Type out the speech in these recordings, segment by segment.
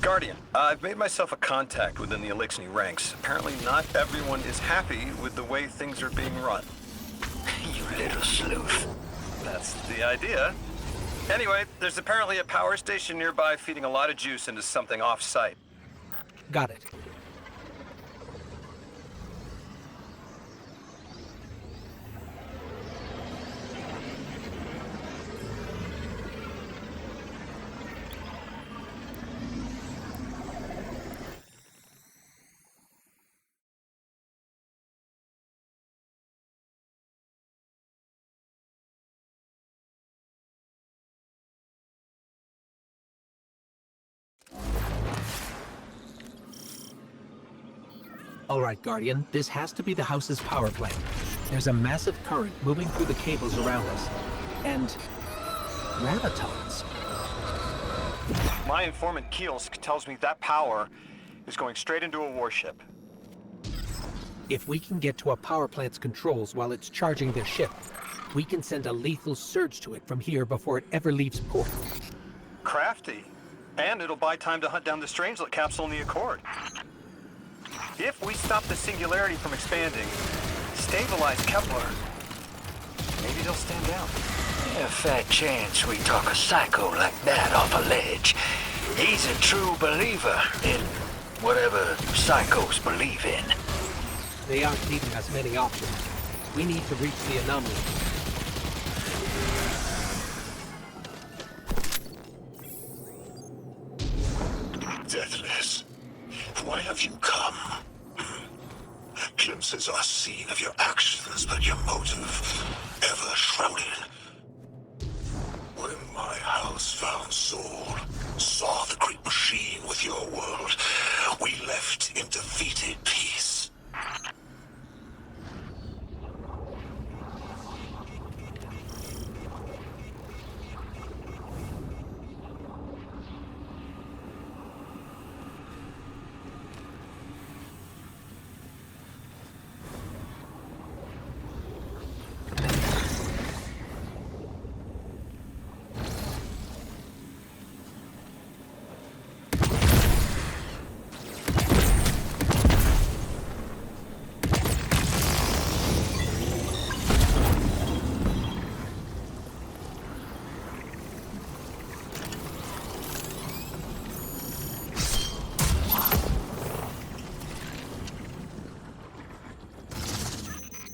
Guardian, I've made myself a contact within the Elixni ranks. Apparently not everyone is happy with the way things are being run. You little sleuth. That's the idea. Anyway, there's apparently a power station nearby feeding a lot of juice into something off-site. Got it. All right, Guardian, this has to be the house's power plant. There's a massive current moving through the cables around us. And gravitons. My informant Kielsk tells me that power is going straight into a warship. If we can get to a power plant's controls while it's charging their ship, we can send a lethal surge to it from here before it ever leaves port. Crafty. And it'll buy time to hunt down the Strangelet capsule in the Accord. If we stop the singularity from expanding, stabilize Kepler, maybe they'll stand down. A fat chance we talk a psycho like that off a ledge. He's a true believer in whatever psychos believe in. They aren't leaving us many options. We need to reach the anomaly. Deathless, why have you come? Glimpses are seen of your actions, but your motive ever shrouded. When my house found Soul, saw the great machine with your world, we left in defeated peace.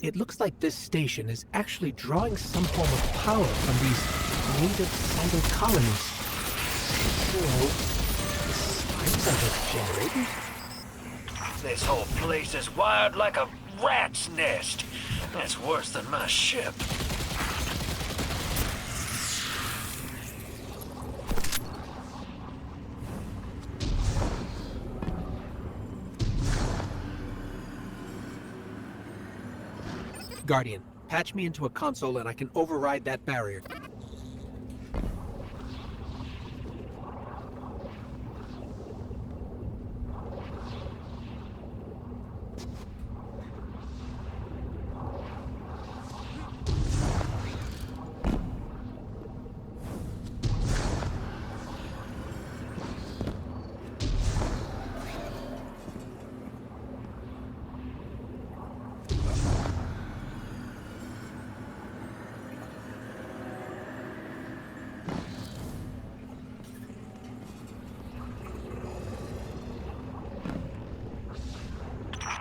It looks like this station is actually drawing some form of power from these native Cyber colonies. So, the spines are generated? This whole place is wired like a rat's nest. That's worse than my ship. Guardian, patch me into a console and I can override that barrier.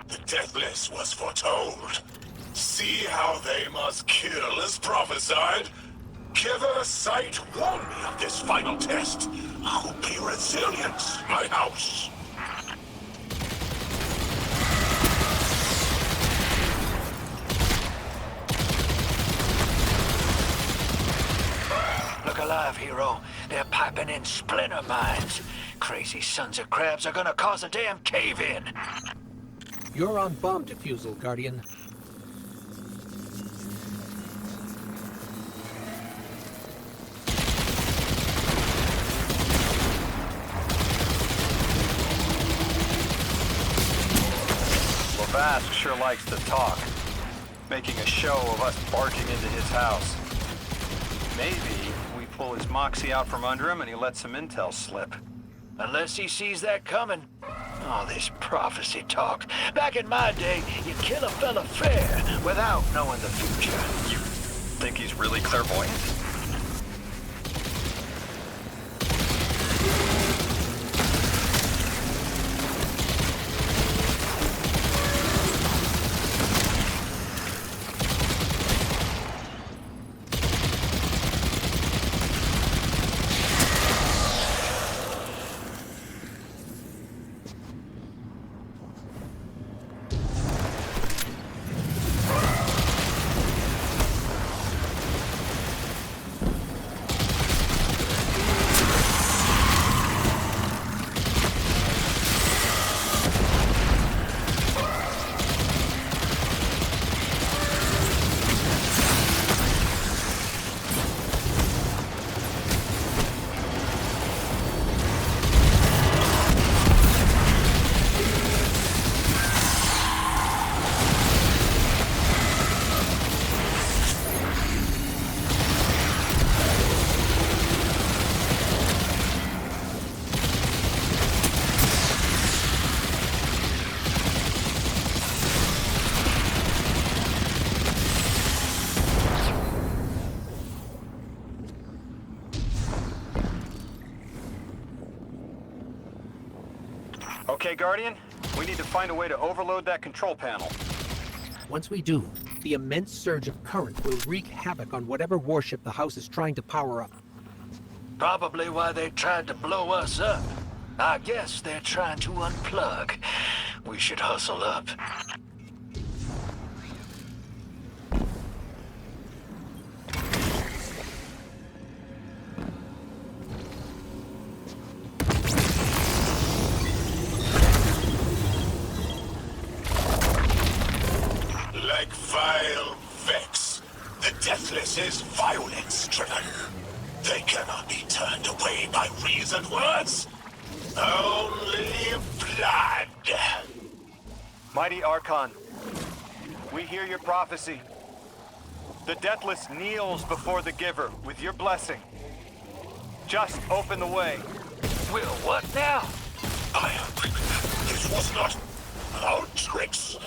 The Deathless was foretold. See how they must kill as prophesied? Kiver Sight warned me of this final test. I'll be resilient, my house. Look alive, hero. They're piping in splinter mines. Crazy sons of crabs are gonna cause a damn cave-in. You're on bomb defusal, Guardian. Lavask sure likes to talk, making a show of us barging into his house. Maybe we pull his moxie out from under him and he lets some intel slip. Unless he sees that coming. All this prophecy talk. Back in my day, you kill a fella fair without knowing the future. You think he's really clairvoyant? Okay, Guardian, we need to find a way to overload that control panel. Once we do, the immense surge of current will wreak havoc on whatever warship the house is trying to power up. Probably why they tried to blow us up. I guess they're trying to unplug. We should hustle up. Like vile Vex, the Deathless is violence-driven. They cannot be turned away by reasoned words. Only blood. Mighty Archon, we hear your prophecy. The Deathless kneels before the Giver with your blessing. Just open the way. Will what now? This was not our tricks.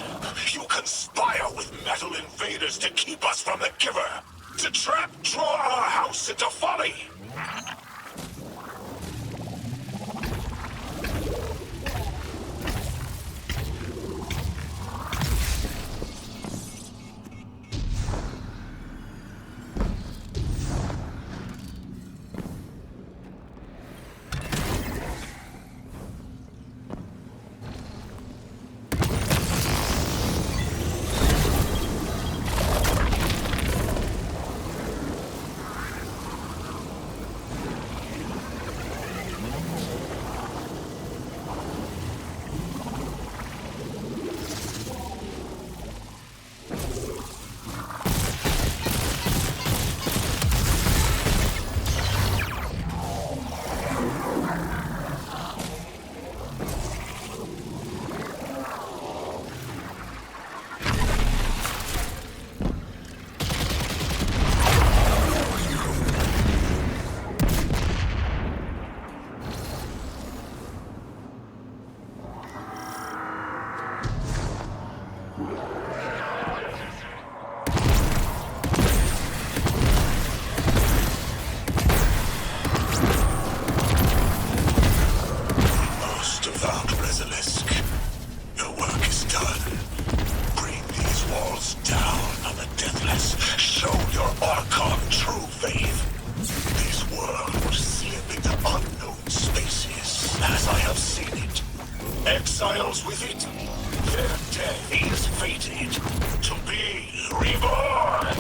You conspire with metal invaders to keep us from the Giver. To draw our house into folly. Exiles with it, their death is fated to be reborn.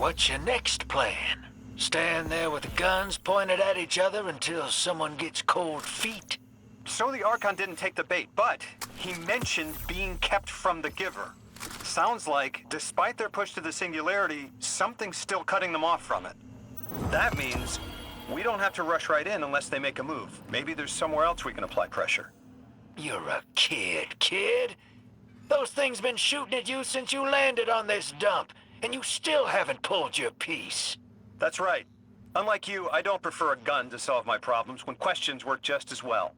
what's your next plan? Stand there with the guns pointed at each other until someone gets cold feet? So the Archon didn't take the bait, but he mentioned being kept from the Giver. Sounds like, despite their push to the Singularity, something's still cutting them off from it. That means we don't have to rush right in unless they make a move. Maybe there's somewhere else we can apply pressure. You're a kid. Those things been shooting at you since you landed on this dump, and you still haven't pulled your piece. That's right. Unlike you, I don't prefer a gun to solve my problems when questions work just as well.